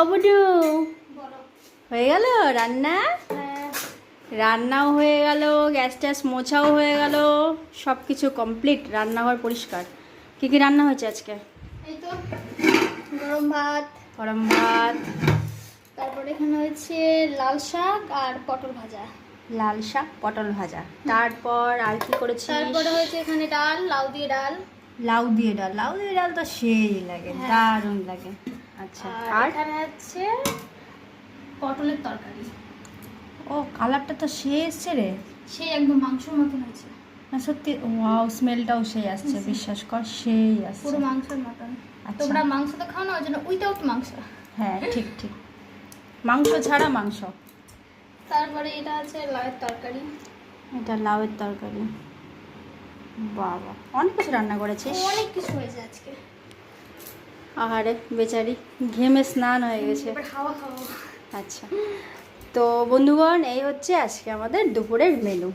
অবডু বলো। হয়ে গেল রান্না? হ্যাঁ, রান্নাও হয়ে গেল, গ্যাস ট্যাস মোছাও হয়ে গেল, সব কিছু কমপ্লিট, রান্নাঘর পরিষ্কার। কী কী রান্না হয়েছে আজকে? এই তো গরম ভাত, গরম ভাত, তারপরে এখানে হচ্ছে লাল শাক আর পটল ভাজা। লাল শাক, পটল ভাজা। তারপর আর কি করেছিস? তারপরে হচ্ছে এখানে ডাল, লাউ দিয়ে ডাল। লাউ দিয়ে ডাল। লাউ দিয়ে ডাল তো সেই লাগে, হ্যাঁ। দারুণ লাগে। আচ্ছা, আর আর এখানে হচ্ছে পটলের তরকারি। ও কালারটা তো সেই এসছে রে। সেই একদম মাংসের মতন হয়েছে, না সত্যি, ওয়াও, স্মেলটাও সেই আসছে, বিশ্বাস কর সেই আসছে। পুরো মাংসের মতন। আচ্ছা। তোমরা মাংস তো খাও না, ওই জন্য উইদাউট মাংস। হ্যাঁ, ঠিক ঠিক, মাংস ছাড়া মাংস। তারপরে এটা আছে লাউয়ের তরকারি। এটা লাউয়ের তরকারি। বাবা, অনেক কিছু রান্না করেছিস। অনেক কিছু হয়েছে আজকে। আহারে বেচারি, ঘেমে স্নান হয়ে গেছে। এবার হাওয়া খাবো। আচ্ছা, তো বন্ধুগণ, এই হচ্ছে আজকে আমাদের দুপুরের মেনু।